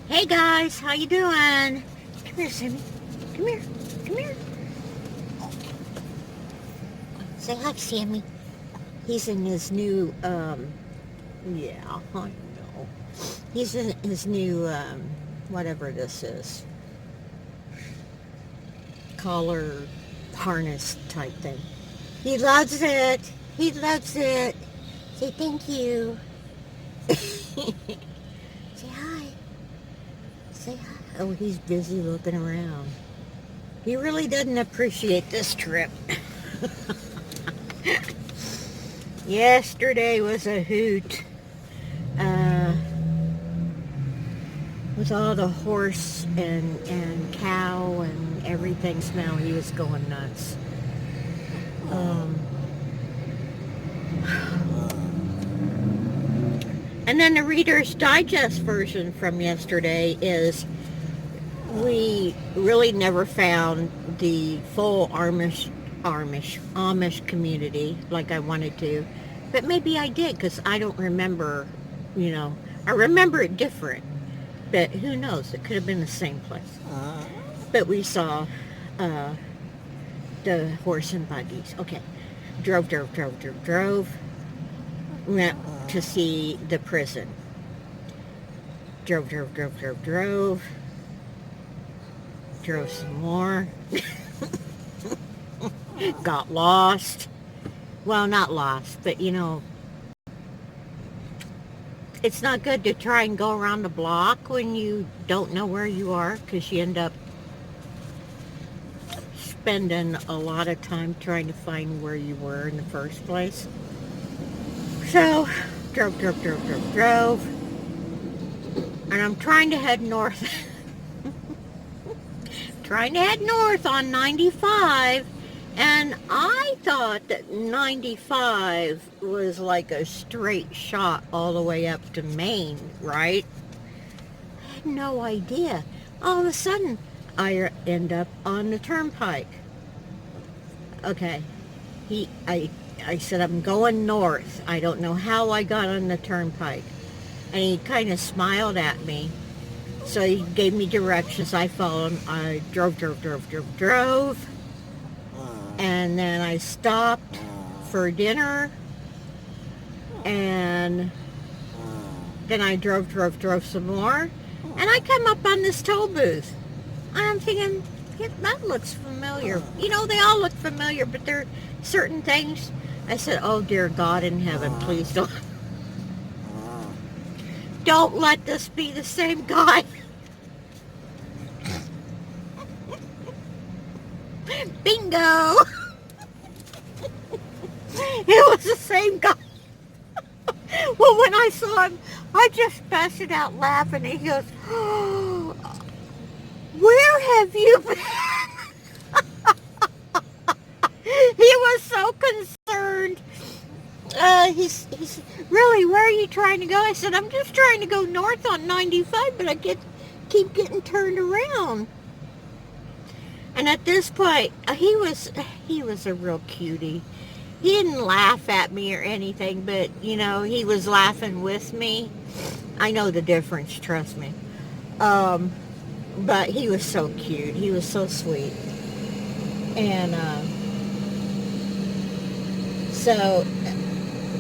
Hey guys, how you doing? Come here, Sammy. Come here. Come here. Say hi, Sammy. He's in his new, yeah, I know. He's in his new, whatever this is. Collar harness type thing. He loves it. He loves it. Say thank you. Say hi. Say hi. Oh, he's busy looking around. He really doesn't appreciate this trip. Yesterday was a hoot. With all the horse and cow and everything smell, he was going nuts. And then the Reader's Digest version from yesterday is we really never found the full Amish community like I wanted to, but maybe I did because I don't remember, I remember it different, but who knows, it could have been the same place. But we saw the horse and buggies. Okay, drove, went to see the prison. Drove some more. Got lost. Well, not lost, but it's not good to try and go around the block when you don't know where you are, because you end up spending a lot of time trying to find where you were in the first place. So, drove. And I'm trying to head north. Trying to head north on 95. And I thought that 95 was like a straight shot all the way up to Maine, right? I had no idea. All of a sudden, I end up on the turnpike. Okay. I said, I'm going north. I don't know how I got on the turnpike. And he kind of smiled at me. So he gave me directions. I followed him. I drove. And then I stopped for dinner. And then I drove some more. And I come up on this toll booth. And I'm thinking, yeah, that looks familiar. They all look familiar, but there are certain things. I said, oh, dear God in heaven, please don't let this be the same guy. Bingo! It was the same guy. Well, when I saw him, I just busted out laughing. And he goes, oh, where have you been? He was so concerned. He's really, where are you trying to go? I said, I'm just trying to go north on 95, but I keep getting turned around. And at this point, he was a real cutie. He didn't laugh at me or anything, but, he was laughing with me. I know the difference, trust me. But he was so cute. He was so sweet. And, so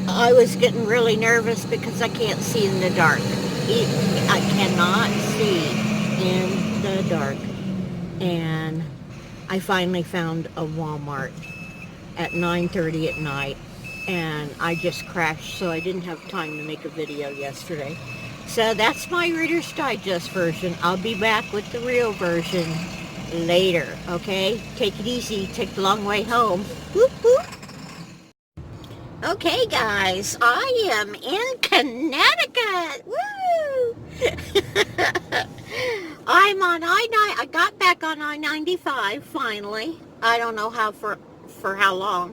I was getting really nervous because I can't see in the dark. I cannot see in the dark. And I finally found a Walmart at 9:30 at night, and I just crashed, so I didn't have time to make a video yesterday. So that's my Reader's Digest version. I'll be back with the real version later, okay? Take it easy. Take the long way home. Whoop, whoop. Okay, guys, I am in Connecticut. Woo! I'm on I got back on I-95 finally. I don't know how for how long,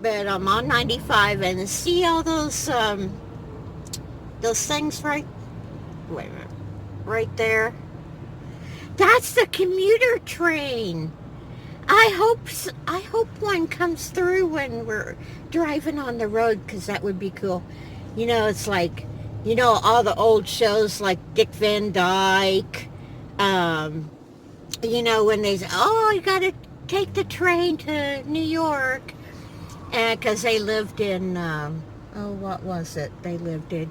but I'm on 95, and see all those things right there? That's the commuter train. I hope one comes through when we're driving on the road, because that would be cool. It's like You know, all the old shows like Dick Van Dyke. Um, you know, when they say, oh, you got to take the train to New York. And because they lived in, oh, what was it? They lived in,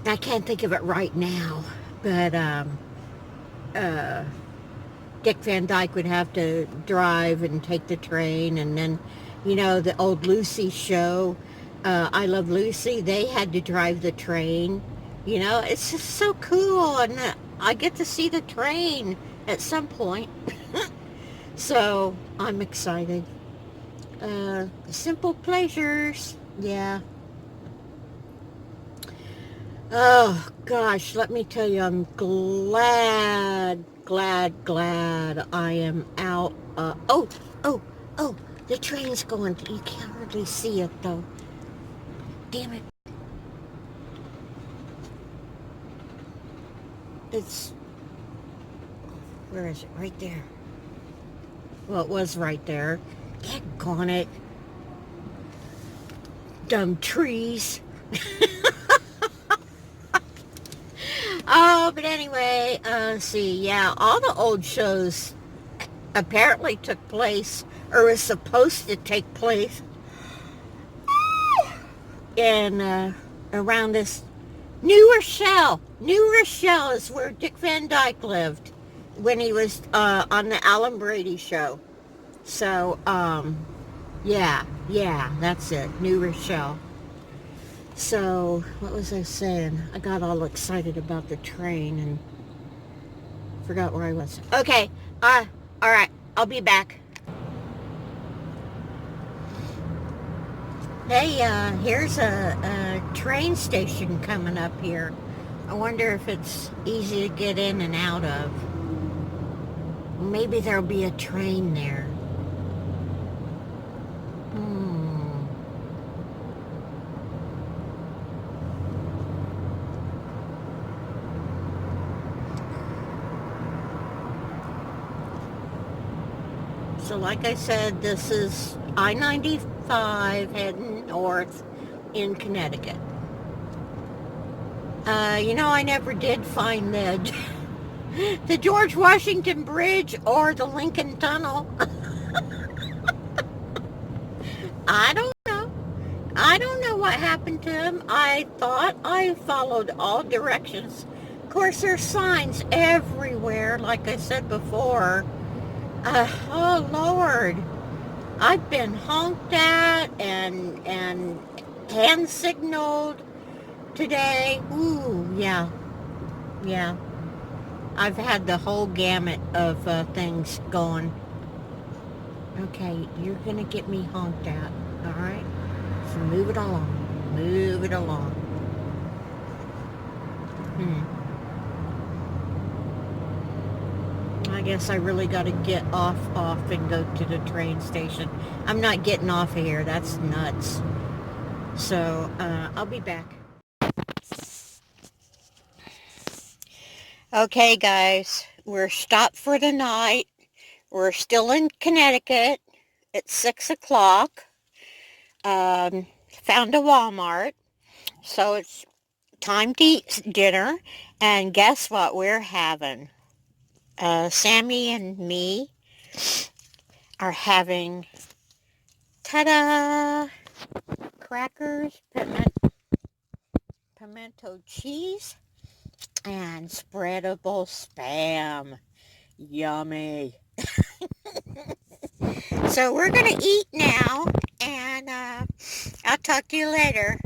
I can't think of it right now. But uh, Dick Van Dyke would have to drive and take the train. And then, you know, the old Lucy show, I Love Lucy, they had to drive the train. You know, it's just so cool. And I get to see the train at some point. So I'm excited. Simple pleasures. Yeah. Oh, gosh, let me tell you, I'm glad I am out. Oh, oh, oh, the train's going. You can't hardly see it, though. Damn it. It's, where is it? Right there. Well, it was right there. Daggone it. Dumb trees. Oh, but anyway, let's see. Yeah, all the old shows apparently took place, or was supposed to take place, in around this New Rochelle. New Rochelle is where Dick Van Dyke lived when he was on the Alan Brady show. So, yeah, that's it. New Rochelle. So, what was I saying? I got all excited about the train and forgot where I was. Okay, all right, I'll be back. Hey, here's a train station coming up here. I wonder if it's easy to get in and out of. Maybe there'll be a train there. So like I said, this is I-95 heading north in Connecticut. You know, I never did find the George Washington Bridge or the Lincoln Tunnel. I don't know. I don't know what happened to him. I thought I followed all directions. Of course, there's signs everywhere, like I said before. Oh, Lord. I've been honked at and hand signaled today. Ooh, yeah. Yeah. I've had the whole gamut of things going. Okay, you're going to get me honked at, all right? So move it along. Move it along. I guess I really got to get off and go to the train station. I'm not getting off of here. That's nuts. So, I'll be back. Okay, guys. We're stopped for the night. We're still in Connecticut. It's 6 o'clock. Found a Walmart. So it's time to eat dinner. And guess what we're having? Sammy and me are having, ta-da, crackers, pimento cheese, and spreadable Spam. Yummy. So we're going to eat now, and I'll talk to you later.